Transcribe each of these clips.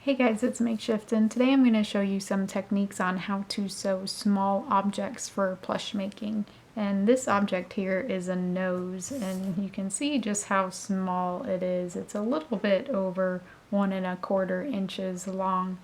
Hey guys, it's Makeshift, and today I'm going to show you some techniques on how to sew small objects for plush making. And this object here is a nose, and you can see just how small it is. It's a little bit over 1¼ inches long.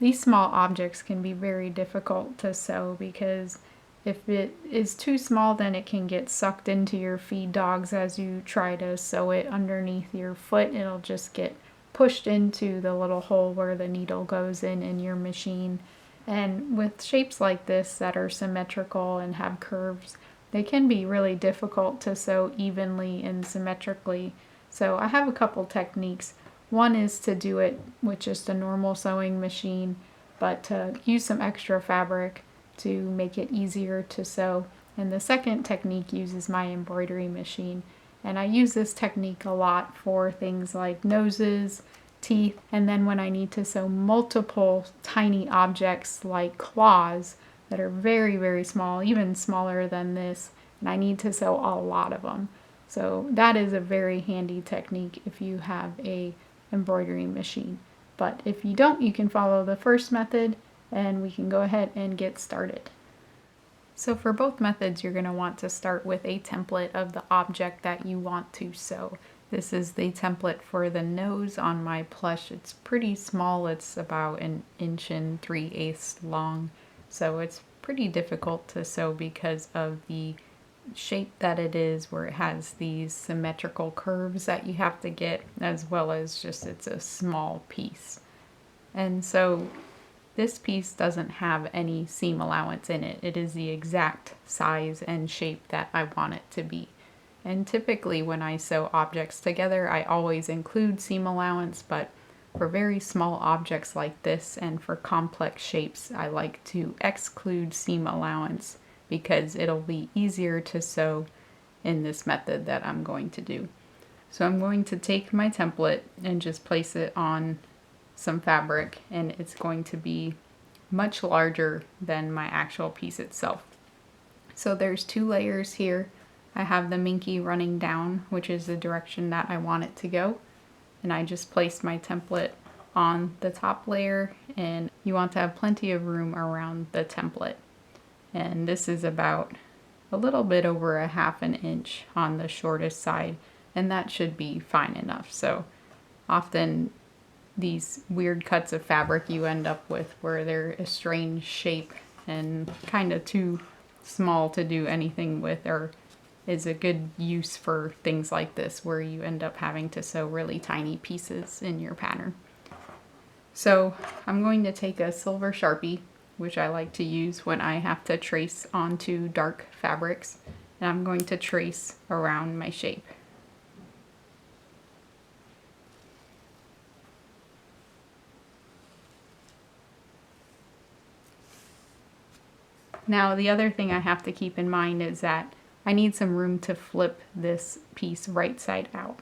These small objects can be very difficult to sew because if it is too small, then it can get sucked into your feed dogs as you try to sew it underneath your foot. It'll just get pushed into the little hole where the needle goes in your machine. And with shapes like this that are symmetrical and have curves, they can be really difficult to sew evenly and symmetrically. So I have a couple techniques. One is to do it with just a normal sewing machine, but to use some extra fabric to make it easier to sew. And the second technique uses my embroidery machine. And I use this technique a lot for things like noses, teeth, and then when I need to sew multiple tiny objects like claws that are very, very small, even smaller than this, and I need to sew a lot of them. So that is a very handy technique if you have a embroidery machine. But if you don't, you can follow the first method and we can go ahead and get started. So for both methods, you're going to want to start with a template of the object that you want to sew. This is the template for the nose on my plush. It's pretty small. It's about 1 3/8 long. So it's pretty difficult to sew because of the shape that it is, where it has these symmetrical curves that you have to get, as well as just it's a small piece. And so this piece doesn't have any seam allowance in it. It is the exact size and shape that I want it to be. And typically when I sew objects together, I always include seam allowance, but for very small objects like this and for complex shapes, I like to exclude seam allowance because it'll be easier to sew in this method that I'm going to do. So I'm going to take my template and just place it on some fabric, and it's going to be much larger than my actual piece itself. So there's 2 layers here. I have the minky running down, which is the direction that I want it to go, and I just placed my template on the top layer, and you want to have plenty of room around the template. And this is about a little bit over 1/2 inch on the shortest side, and that should be fine enough. So often these weird cuts of fabric you end up with where they're a strange shape and kind of too small to do anything with, or is a good use for things like this where you end up having to sew really tiny pieces in your pattern. So I'm going to take a silver Sharpie, which I like to use when I have to trace onto dark fabrics, and I'm going to trace around my shape. Now the other thing I have to keep in mind is that I need some room to flip this piece right side out.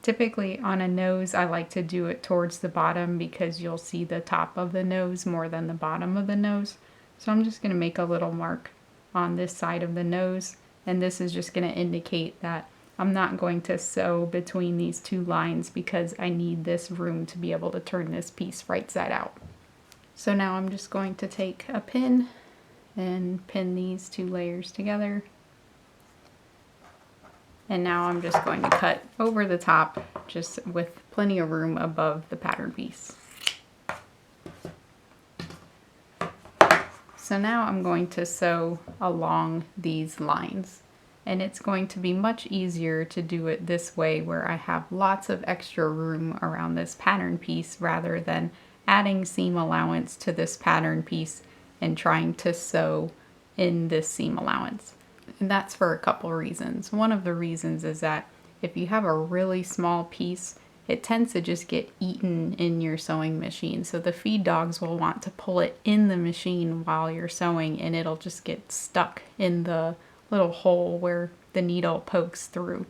Typically on a nose, I like to do it towards the bottom because you'll see the top of the nose more than the bottom of the nose. So I'm just going to make a little mark on this side of the nose, and this is just going to indicate that I'm not going to sew between these 2 lines because I need this room to be able to turn this piece right side out. So now I'm just going to take a pin and pin these 2 layers together. And now I'm just going to cut over the top, just with plenty of room above the pattern piece. So now I'm going to sew along these lines. And it's going to be much easier to do it this way, where I have lots of extra room around this pattern piece rather than adding seam allowance to this pattern piece and trying to sew in this seam allowance. And that's for a couple reasons. One of the reasons is that if you have a really small piece, it tends to just get eaten in your sewing machine. So the feed dogs will want to pull it in the machine while you're sewing, and it'll just get stuck in the little hole where the needle pokes through.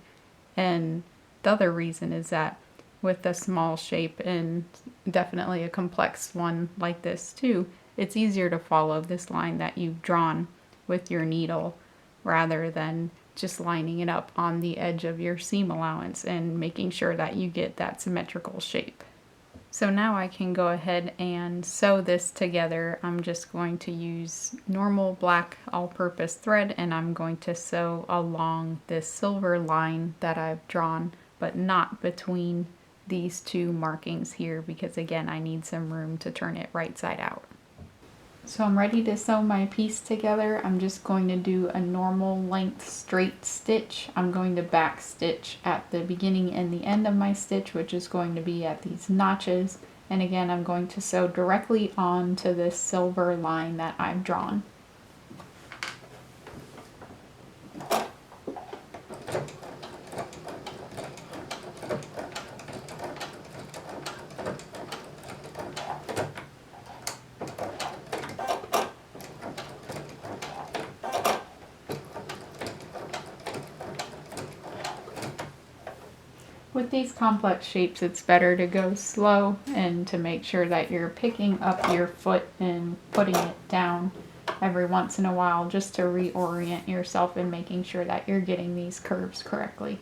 And the other reason is that with a small shape, and definitely a complex one like this too, it's easier to follow this line that you've drawn with your needle rather than just lining it up on the edge of your seam allowance and making sure that you get that symmetrical shape. So now I can go ahead and sew this together. I'm just going to use normal black all-purpose thread, and I'm going to sew along this silver line that I've drawn, but not between these two markings here, because again, I need some room to turn it right side out. So I'm ready to sew my piece together. I'm just going to do a normal length straight stitch. I'm going to back stitch at the beginning and the end of my stitch, which is going to be at these notches. And again, I'm going to sew directly onto this silver line that I've drawn. With these complex shapes, it's better to go slow and to make sure that you're picking up your foot and putting it down every once in a while, just to reorient yourself and making sure that you're getting these curves correctly.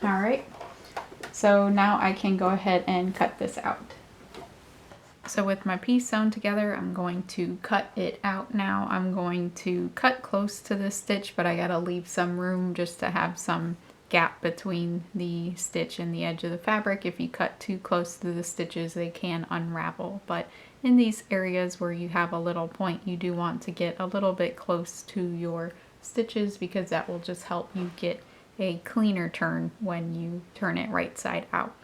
Alright, so now I can go ahead and cut this out. So with my piece sewn together, I'm going to cut it out now. I'm going to cut close to the stitch, but I gotta leave some room just to have some gap between the stitch and the edge of the fabric. If you cut too close to the stitches, they can unravel. But in these areas where you have a little point, you do want to get a little bit close to your stitches, because that will just help you get a cleaner turn when you turn it right side out.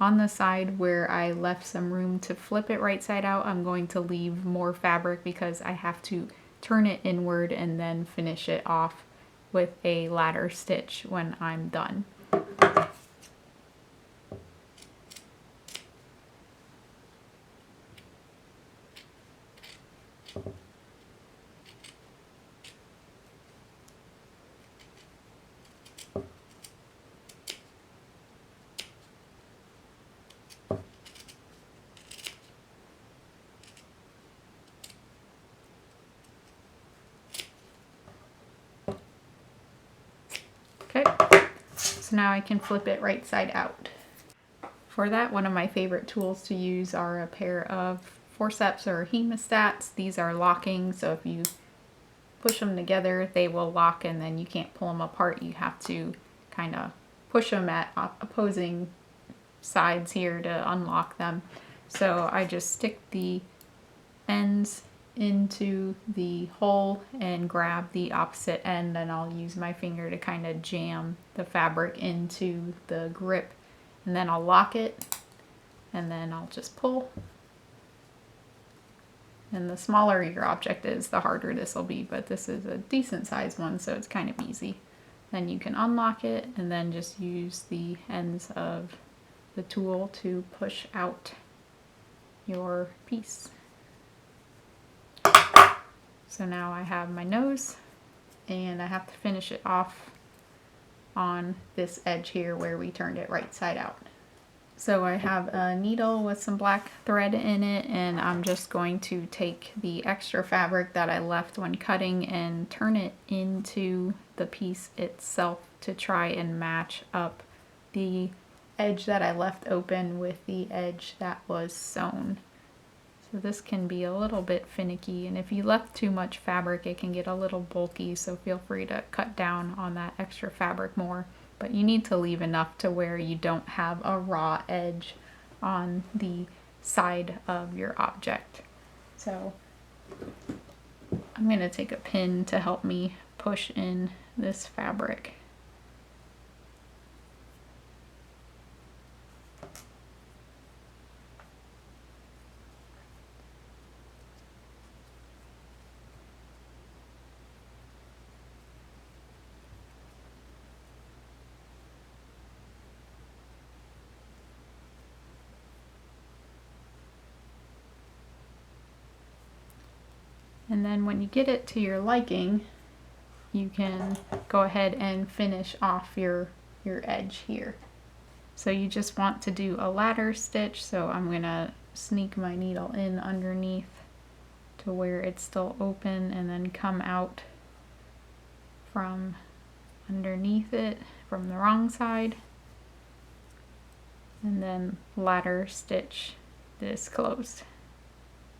On the side where I left some room to flip it right side out, I'm going to leave more fabric because I have to turn it inward and then finish it off with a ladder stitch when I'm done. Okay, so now I can flip it right side out. For that, one of my favorite tools to use are a pair of forceps or hemostats. These are locking, so if you push them together, they will lock, and then you can't pull them apart. You have to kind of push them at opposing sides here to unlock them. So I just stick the ends into the hole and grab the opposite end, and I'll use my finger to kind of jam the fabric into the grip, and then I'll lock it, and then I'll just pull. And the smaller your object is, the harder this will be, but this is a decent sized one, so it's kind of easy. Then you can unlock it and then just use the ends of the tool to push out your piece. So now I have my nose, and I have to finish it off on this edge here where we turned it right side out. So I have a needle with some black thread in it, and I'm just going to take the extra fabric that I left when cutting and turn it into the piece itself to try and match up the edge that I left open with the edge that was sewn. So this can be a little bit finicky, and if you left too much fabric, it can get a little bulky, so feel free to cut down on that extra fabric more. But you need to leave enough to where you don't have a raw edge on the side of your object. So I'm going to take a pin to help me push in this fabric. And then when you get it to your liking, you can go ahead and finish off your edge here. So you just want to do a ladder stitch, so I'm gonna sneak my needle in underneath to where it's still open and then come out from underneath it from the wrong side, and then ladder stitch this closed.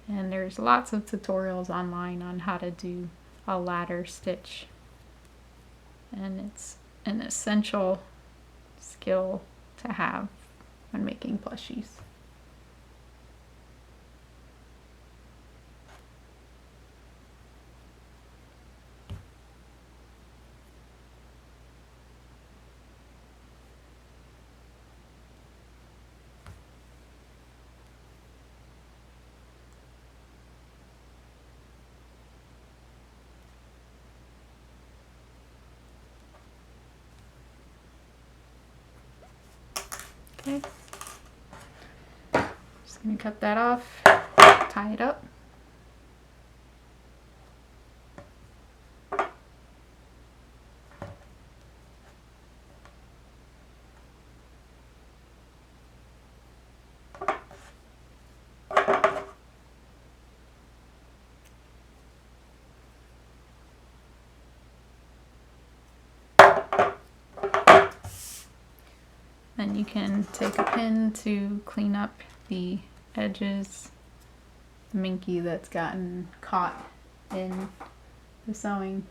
And there's lots of tutorials online on how to do a ladder stitch, and it's an essential skill to have when making plushies. Okay, just gonna cut that off, tie it up. Then you can take a pin to clean up the edges, the minky that's gotten caught in the sewing.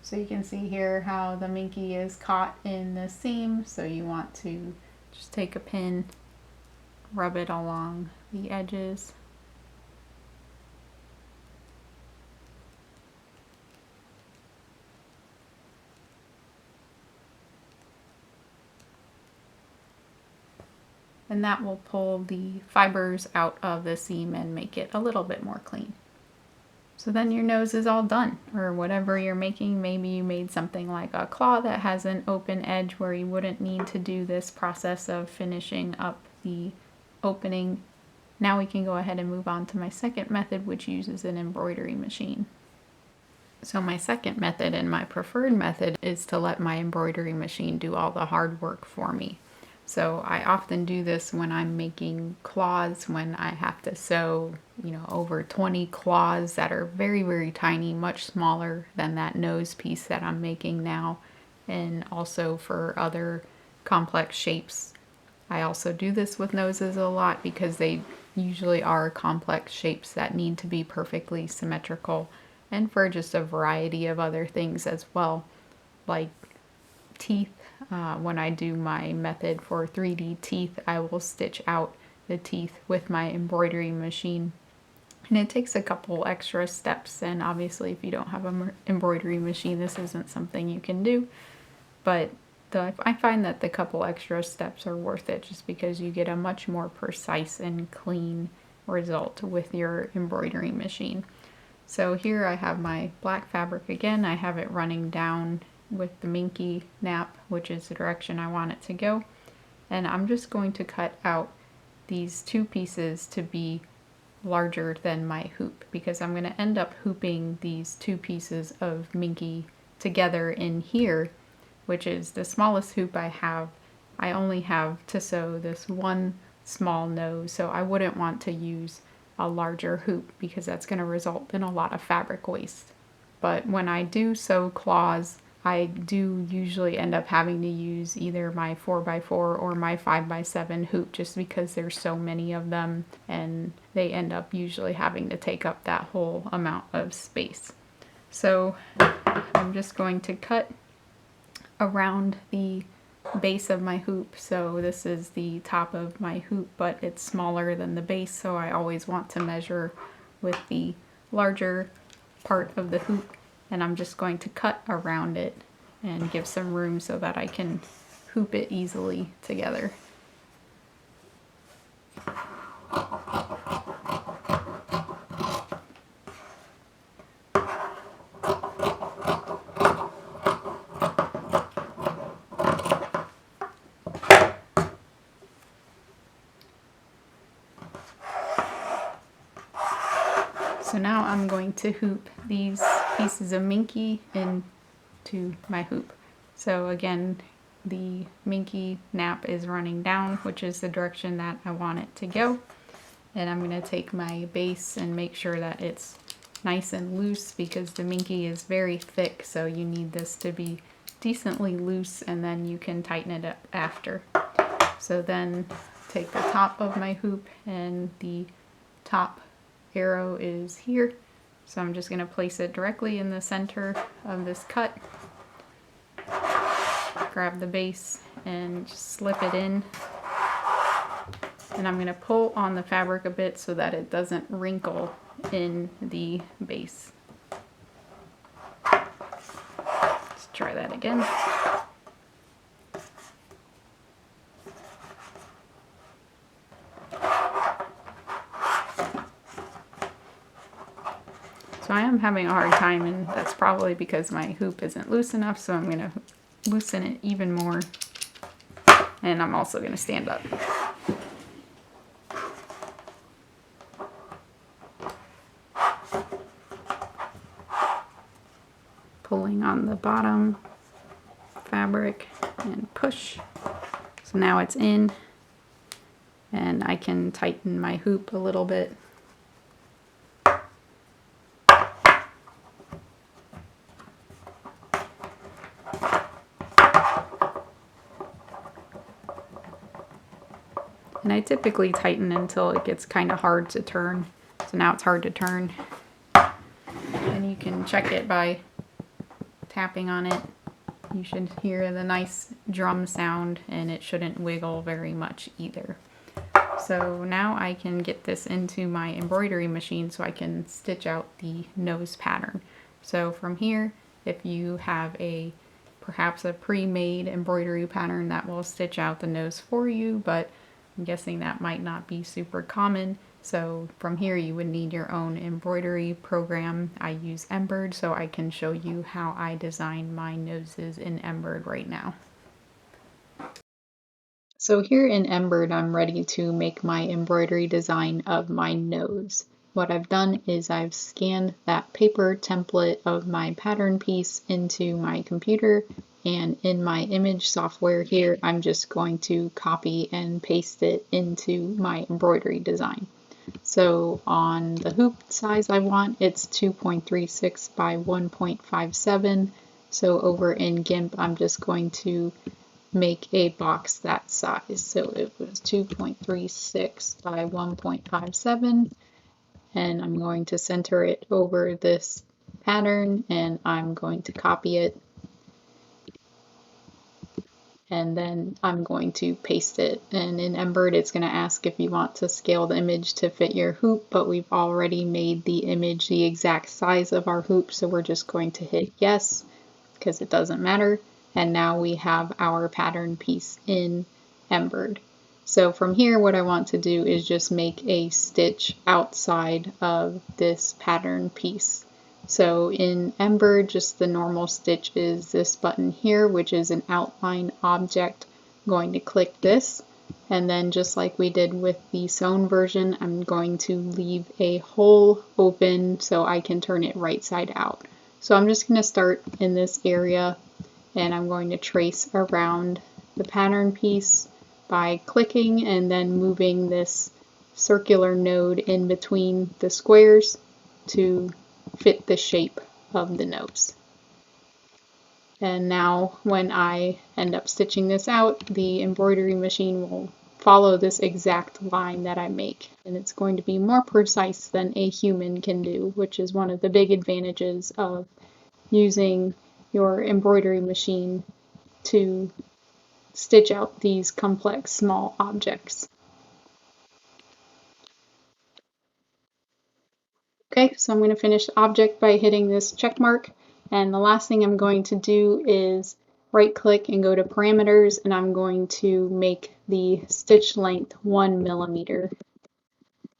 So you can see here how the minky is caught in the seam, so you want to just take a pin, rub it along the edges. And that will pull the fibers out of the seam and make it a little bit more clean. So then your nose is all done, or whatever you're making. Maybe you made something like a claw that has an open edge where you wouldn't need to do this process of finishing up the opening. Now we can go ahead and move on to my second method, which uses an embroidery machine. So my second method and my preferred method is to let my embroidery machine do all the hard work for me. So I often do this when I'm making claws, when I have to sew, over 20 claws that are very, very tiny, much smaller than that nose piece that I'm making now, and also for other complex shapes. I also do this with noses a lot because they usually are complex shapes that need to be perfectly symmetrical, and for just a variety of other things as well, like teeth. When I do my method for 3D teeth, I will stitch out the teeth with my embroidery machine. And it takes a couple extra steps, and obviously if you don't have an embroidery machine, this isn't something you can do. But I find that the couple extra steps are worth it, just because you get a much more precise and clean result with your embroidery machine. So here I have my black fabric again. I have it running down with the minky nap, which is the direction I want it to go. And I'm just going to cut out these two pieces to be larger than my hoop, because I'm going to end up hooping these two pieces of minky together in here, which is the smallest hoop I have. I only have to sew this one small nose, so I wouldn't want to use a larger hoop because that's going to result in a lot of fabric waste. But when I do sew claws, I do usually end up having to use either my 4x4 or my 5x7 hoop, just because there's so many of them and they end up usually having to take up that whole amount of space. So I'm just going to cut around the base of my hoop. So this is the top of my hoop, but it's smaller than the base, so I always want to measure with the larger part of the hoop. And I'm just going to cut around it and give some room so that I can hoop it easily together. So now I'm going to hoop these pieces of minky into my hoop. So again, the minky nap is running down, which is the direction that I want it to go. And I'm going to take my base and make sure that it's nice and loose because the minky is very thick, so you need this to be decently loose and then you can tighten it up after. So then take the top of my hoop, and the top arrow is here. So I'm just going to place it directly in the center of this cut. Grab the base and just slip it in. And I'm going to pull on the fabric a bit so that it doesn't wrinkle in the base. Let's try that again. So I am having a hard time, and that's probably because my hoop isn't loose enough, so I'm going to loosen it even more. And I'm also going to stand up. Pulling on the bottom fabric and push. So now it's in, and I can tighten my hoop a little bit. And I typically tighten until it gets kind of hard to turn. So now it's hard to turn. And you can check it by tapping on it. You should hear the nice drum sound, and it shouldn't wiggle very much either. So now I can get this into my embroidery machine so I can stitch out the nose pattern. So from here, if you have perhaps a pre-made embroidery pattern, that will stitch out the nose for you, but I'm guessing that might not be super common. So from here you would need your own embroidery program. I use Embird, so I can show you how I design my noses in Embird right now. So here in Embird, I'm ready to make my embroidery design of my nose. What I've done is I've scanned that paper template of my pattern piece into my computer, and in my image software here, I'm just going to copy and paste it into my embroidery design. So on the hoop size I want, it's 2.36 by 1.57. So over in GIMP, I'm just going to make a box that size. So it was 2.36 by 1.57. And I'm going to center it over this pattern, and I'm going to copy it, and then I'm going to paste it. And in Embird, it's going to ask if you want to scale the image to fit your hoop, but we've already made the image the exact size of our hoop, so we're just going to hit yes because it doesn't matter. And now we have our pattern piece in Embird. So from here, what I want to do is just make a stitch outside of this pattern piece. So in Embird, just the normal stitch is this button here, which is an outline object. I'm going to click this, and then just like we did with the sewn version, I'm going to leave a hole open so I can turn it right side out. So I'm just going to start in this area, and I'm going to trace around the pattern piece by clicking and then moving this circular node in between the squares to fit the shape of the nose. And now when I end up stitching this out, the embroidery machine will follow this exact line that I make, and it's going to be more precise than a human can do, which is one of the big advantages of using your embroidery machine to stitch out these complex small objects. Okay, so I'm going to finish the object by hitting this check mark, and the last thing I'm going to do is right click and go to parameters, and I'm going to make the stitch length 1 millimeter.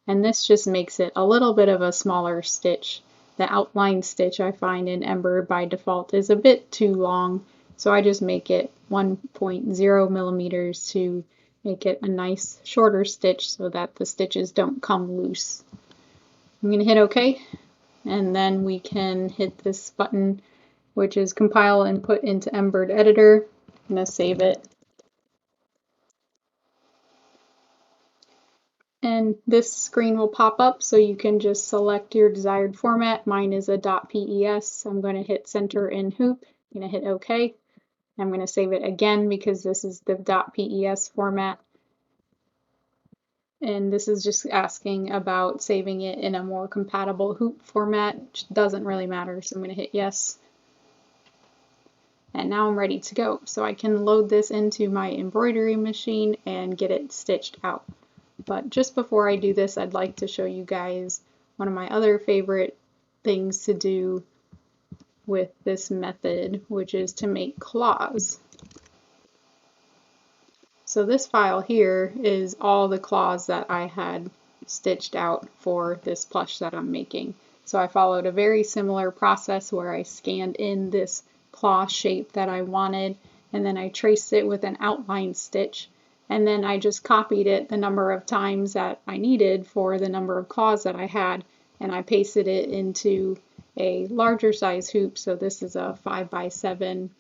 And this just makes it a little bit of a smaller stitch. The outline stitch I find in Embird by default is a bit too long, so I just make it 1.0 millimeters to make it a nice shorter stitch so that the stitches don't come loose. I'm going to hit OK. and then we can hit this button, which is compile and put into Embird editor. I'm going to save it. And this screen will pop up, so you can just select your desired format. Mine is a .pes. I'm going to hit center in hoop. I'm going to hit OK. I'm going to save it again because this is the .pes format. And this is just asking about saving it in a more compatible hoop format, which doesn't really matter. So I'm going to hit yes. And now I'm ready to go. So I can load this into my embroidery machine and get it stitched out. But just before I do this, I'd like to show you guys one of my other favorite things to do with this method, which is to make claws. So this file here is all the claws that I had stitched out for this plush that I'm making. So I followed a very similar process where I scanned in this claw shape that I wanted, and then I traced it with an outline stitch, and then I just copied it the number of times that I needed for the number of claws that I had, and I pasted it into a larger size hoop. So this is a 5x7,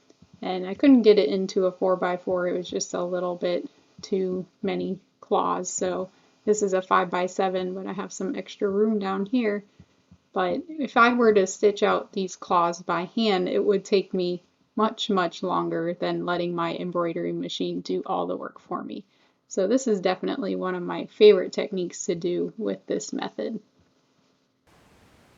and I couldn't get it into a 4x4. It was just a little bit too many claws. So this is a 5x7, but I have some extra room down here. But if I were to stitch out these claws by hand, it would take me much, much longer than letting my embroidery machine do all the work for me. So this is definitely one of my favorite techniques to do with this method.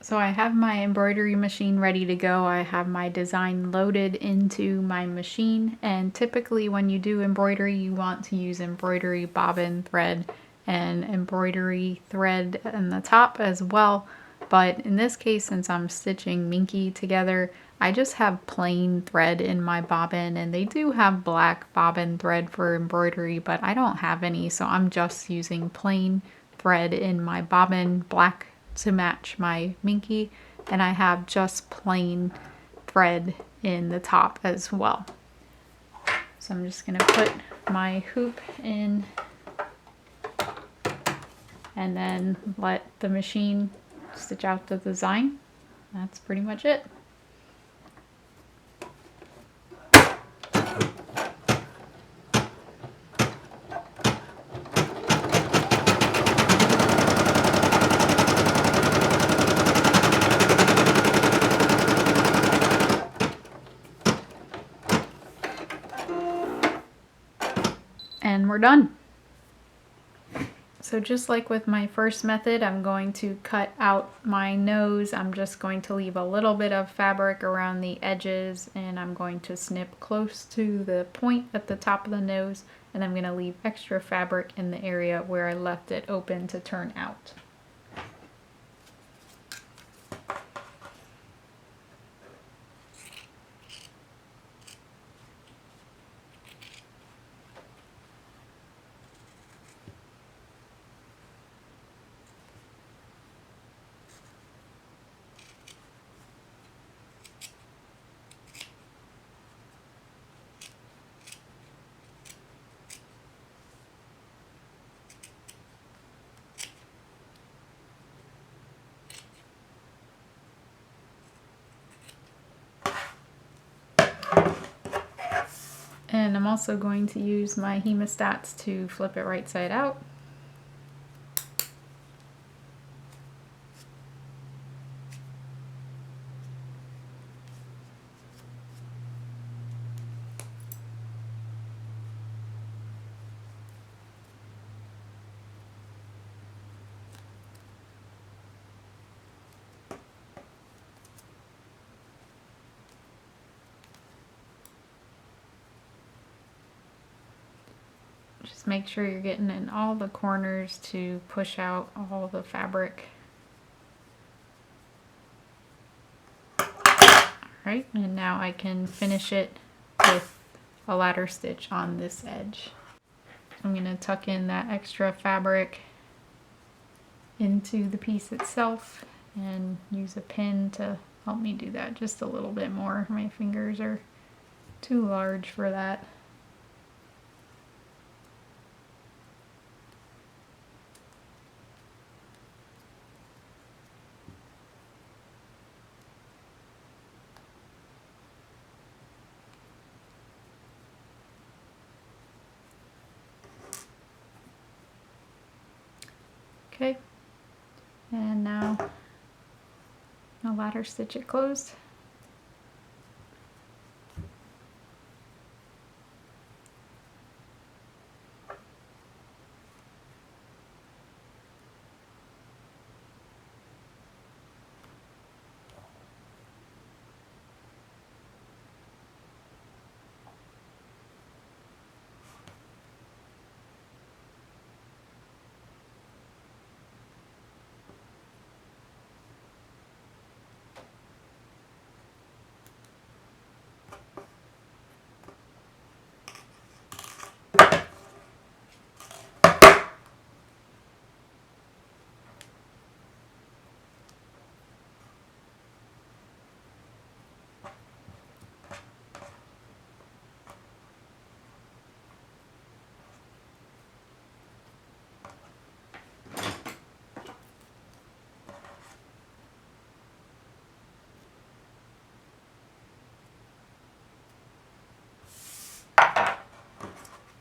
So I have my embroidery machine ready to go. I have my design loaded into my machine, and typically when you do embroidery you want to use embroidery bobbin thread and embroidery thread in the top as well. But in this case, since I'm stitching minky together, I just have plain thread in my bobbin, and they do have black bobbin thread for embroidery, but I don't have any, so I'm just using plain thread in my bobbin, black to match my minky, and I have just plain thread in the top as well. So I'm just going to put my hoop in and then let the machine stitch out the design. That's pretty much it. And we're done. So just like with my first method, I'm going to cut out my nose. I'm just going to leave a little bit of fabric around the edges, and I'm going to snip close to the point at the top of the nose, and I'm going to leave extra fabric in the area where I left it open to turn out. And I'm also going to use my hemostats to flip it right side out. Just make sure you're getting in all the corners to push out all the fabric. Alright, and now I can finish it with a ladder stitch on this edge. I'm going to tuck in that extra fabric into the piece itself and use a pin to help me do that just a little bit more. My fingers are too large for that. Okay, and now I'll ladder stitch it closed.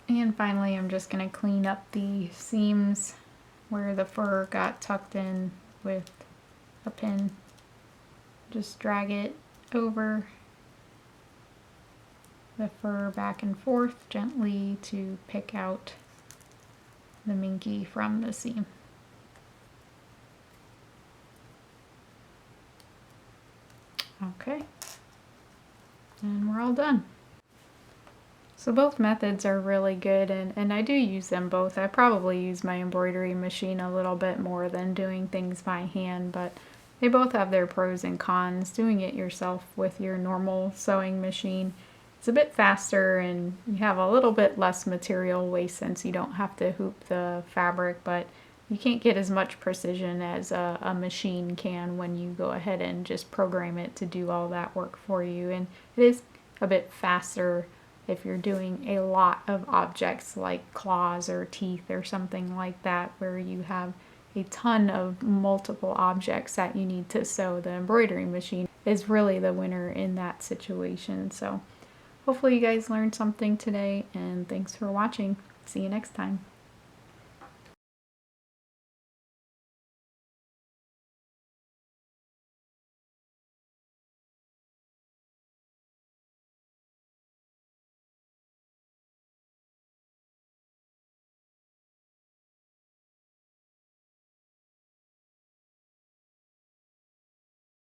And finally, I'm just going to clean up the seams where the fur got tucked in with a pin. Just drag it over the fur back and forth gently to pick out the minky from the seam. Okay, and we're all done. So both methods are really good, and I do use them both. I probably use my embroidery machine a little bit more than doing things by hand, but they both have their pros and cons. Doing it yourself with your normal sewing machine, it's a bit faster and you have a little bit less material waste since you don't have to hoop the fabric, but you can't get as much precision as a machine can when you go ahead and just program it to do all that work for you. And it is a bit faster if you're doing a lot of objects like claws or teeth or something like that, where you have a ton of multiple objects that you need to sew. The embroidery machine is really the winner in that situation. So hopefully you guys learned something today, and thanks for watching. See you next time.